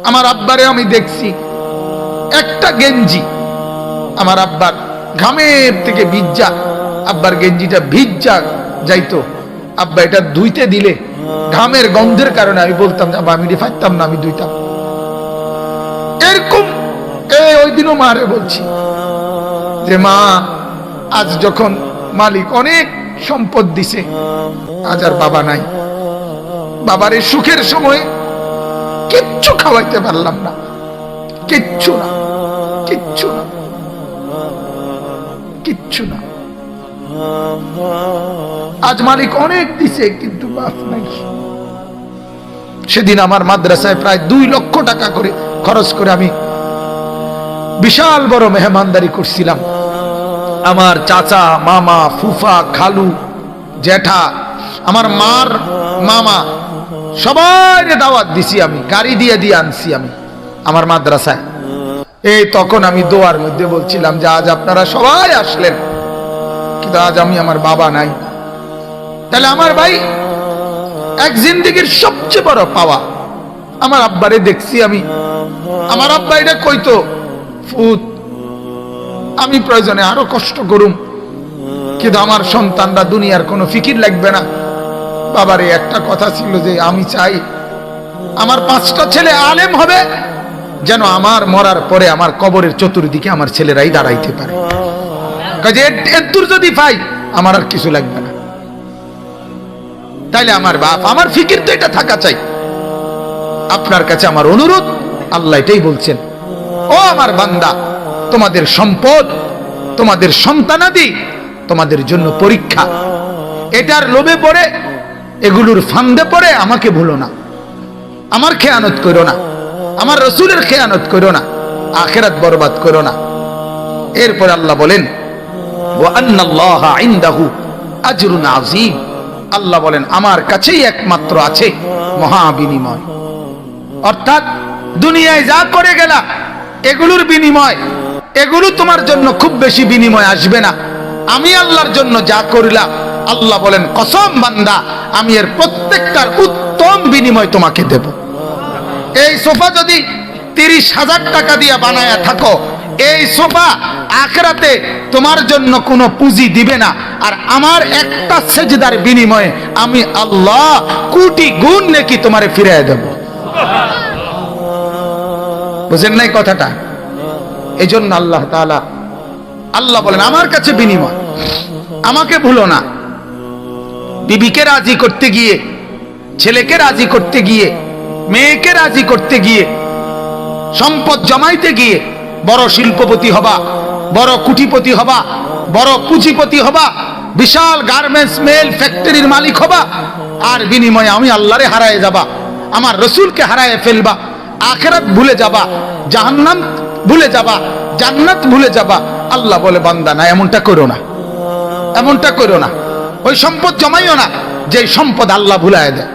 আমার আব্বারে আমি দেখছি একটা গেঞ্জি আমার আব্বার ঘামের থেকে ভিজা, আব্বার গেঞ্জিটা ভিজা যাইতো, আব্বা এটা ধুইতে দিলে ঘামের গন্ধের কারণে আমি বলতাম আব্বা আমি পারতাম না, আমি ধুইতাম। এরকম ওই দিনও মারে বলছি যে মা আজ যখন মালিক অনেক সম্পদ দিছে, আজ আর বাবা নাই, বাবার এই সুখের সময় কিচ্ছু খাওয়াইতে পারলাম না, কিচ্ছু না, কিচ্ছু না, কিচ্ছু না। আজ মালিক অনেক দিছে কিন্তু বাপ নাই। সেদিন আমার মাদ্রাসায় প্রায় 2 লক্ষ টাকা করে খরচ করে আমি বিশাল বড় মেহমানদারি করছিলাম। আমার চাচা, মামা, ফুফা, খালু, জ্যাঠা, আমার মার মামা সবাই দাওয়াত দিছি, আমি গাড়ি দিয়ে দিয়ে আনছি আমি আমার মাদ্রাসায়। এই তখন আমি দোয়ার মধ্যে বলছিলাম যে আজ আপনারা সবাই আসলেন, কিন্তু আজ আমি আমার বাবা নাই। তাহলে আমার ভাই এক জিন্দেগির সবচেয়ে বড় পাওয়া। আমার আব্বারে দেখছি আমি, আমার আব্বা এটা কইতো ফুত আমি প্রয়োজনে আরো কষ্ট করুম, কিন্তু আমার সন্তানরা দুনিয়ার কোনো ফিকির লাগবে না। বাবারে একটা কথা ছিল যে আমি চাই আমার 5টা ছেলে আলেম হবে, যেন আমার মরার পরে আমার কবরের চতুর্দিকে আমার ছেলেরাই দাঁড়াইতে পারে। কাজে এদুর যদি পাই আমার আর কিছু লাগবে না। তাইলে আমার বাপ, আমার ফিকির তো এটা থাকা চাই। আপনার কাছে আমার অনুরোধ, আল্লাহ এটাই বলছেন, ও আমার বান্দা, তোমাদের সম্পদ, তোমাদের সন্তানাদি তোমাদের জন্য পরীক্ষা। এটার লোভে পড়ে, এগুলোর ফান্দে পড়ে আমাকে ভুলো না, আমার খেয়ানত করো না, আমার রসুলের খেয়ানত করো না, আখিরাত বরবাদ করো না। এরপর আল্লাহ বলেন ওয়া আন্নাল্লাহা ইনদাহু আজরুন আযীম, আল্লাহ বলেন আমার কাছেই একমাত্র আছে মহা বিনিময়। অর্থাৎ দুনিয়ায় যা করে গেলা এগুলোর বিনিময়, এগুলো তোমার জন্য খুব বেশি বিনিময় আসবে না। আমি আল্লাহর জন্য যা করিলাম, আল্লাহ বলেন কসম বান্দা আমি এর প্রত্যেকটার উত্তম বিনিময় তোমাকে দেব। এই সোফা যদি 30,000 টাকা দিয়ে বানায়া থাকো, এই সোফা আখিরাতে তোমার জন্য কোনো পুঁজি দিবে না। আর আমার একটা সেজদার বিনিময়ে আমি আল্লাহ কোটি গুণ নেকি তোমারে ফিরিয়ে দেব। বুঝেন নাই কথাটা? এই জন্য আল্লাহ তাআলা আল্লাহ বলেন আমার কাছে বিনিময়, আমাকে ভুলো না। বিবিকে রাজি করতে গিয়ে, ছেলেকে রাজি করতে গিয়ে, মেয়েকে রাজি করতে গিয়ে, সম্পদ জমাইতে গিয়ে বড় শিল্পপতি হবা, বড় কুটিপতি হবা, বড় পুঁজিপতি হবা, বিশাল গার্মেন্টস মেল ফ্যাক্টরির মালিক হবা, আর বিনিময়ে আমি আল্লাহরে হারায়ে যাবা, আমার রসুলকে হারায়ে ফেলবা, আখিরাত ভুলে যাবা, জাহান্নাম ভুলে যাবা, জান্নাত ভুলে যাবা। আল্লাহ বলে বান্দা না, এমনটা করো না, এমনটা করো না। ওই সম্পদ জমাইও না যে সম্পদ আল্লাহ ভুলায় দেয়।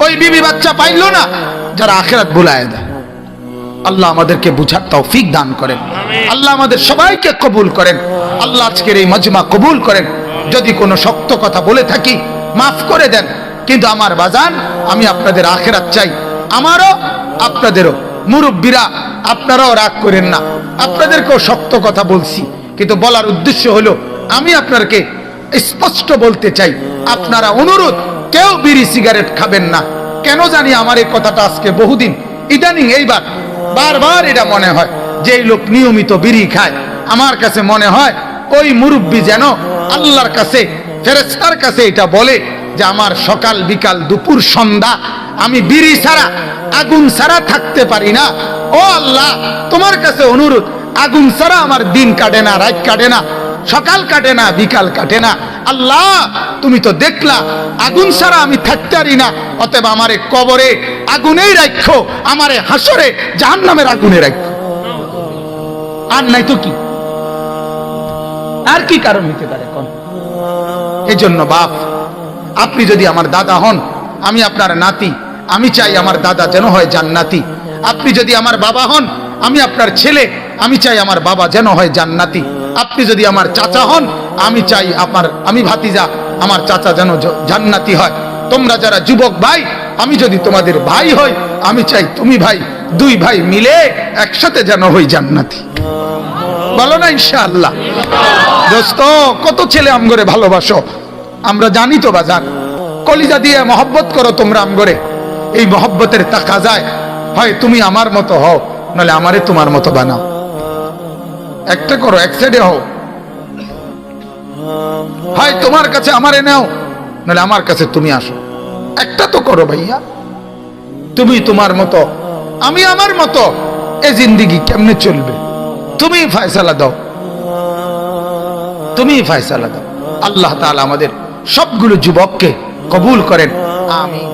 ওই বিবি বাচ্চা পাইলো না যারা আখিরাত ভুলায় দেয়। আল্লাহ আমাদেরকে বুঝার তৌফিক দান করেন, আল্লাহ আমাদের সবাইকে কবুল করেন, আল্লাহ আজকের এই মজমা কবুল করেন। যদি কোনো শক্ত কথা বলে থাকি মাফ করে দেন, কিন্তু আমার বাজান আমি আপনাদের আখিরাত চাই, আমারও আপনাদেরও। মুরব্বীরা আপনারাও রাগ করেন না, আপনাদেরকেও শক্ত কথা বলছি, কিন্তু বলার উদ্দেশ্য হলো আমি আপনাদেরকে স্পষ্ট বলতে চাই, আপনারা অনুরোধ কেউ বিড়ি সিগারেট খাবেন না। কেন জানি আমার এই কথাটা আজকে বহুদিন ইদানিং এইবার বারবার এটা মনে হয় যে এই লোক নিয়মিত বিড়ি খায়। আমার কাছে মনে হয় ওই মুরব্বী যেন আল্লাহর কাছে, ফেরেশতার কাছে এটা বলে যে আমার সকাল বিকাল দুপুর সন্ধ্যা আমি বিড়ি ছাড়া, আগুন ছাড়া থাকতে পারি না। ও আল্লাহ, তোমার কাছে অনুরোধ, আগুন ছাড়া আমার দিন কাটে না, রাত কাটে না, সকাল কাটে না, বিকাল কাটে না। আল্লাহ তুমি তো দেখলা আগুন ছাড়া আমি থাকতে পারি না, অতএব আমারে কবরে আগুনেই রাখো, আমারে হাসরে জাহান্নামের আগুনে রাখো। আর নাই তো কি, আর কি কারণ হতে পারে কোন? এই জন্য বাপ, আপনি যদি আমার দাদা হন, আমি আপনার নাতি, আমি চাই আমার দাদা যেন হয় জান্নাতি। আপনি যদি আমার বাবা হন, আমি আপনার ছেলে, আমি চাই আমার বাবা যেন হয় জান্নাতি। আপনি যদি আমার চাচা হন, আমি চাই আমি ভাতিজা, আমার চাচা যেন জান্নাতি হয়। তোমরা যারা যুবক ভাই, আমি যদি তোমাদের ভাই হই, আমি চাই তুমি ভাই, দুই ভাই মিলে একসাথে যেন হই জান্নাতি। বলো না ইনশাআল্লাহ? দোস্ত, কত ছেলে আমগরে ভালোবাসো, আমরা জানি তো বাজান, কলিজা দিয়ে মহব্বত করো তোমরা আমগরে। এই মহব্বতের তাকাজায় হয় তুমি আমার মতো হও, নাহলে আমারে তোমার মতো বানাও। একটা করো, এক সাইডে হও। হয় তোমার কাছে আমারে নাও, নাহলে আমার কাছে তুমি আসো। একটা তো করো ভাইয়া। তুমি তোমার মতো, আমি আমার মতো, এ জিন্দিগি কেমনে চলবে? তুমি ফয়সালা দাও, তুমি ফয়সালা দাও। আল্লাহ তাআলা আমাদের সবগুলো যুবককে কবুল করেন, আমিন।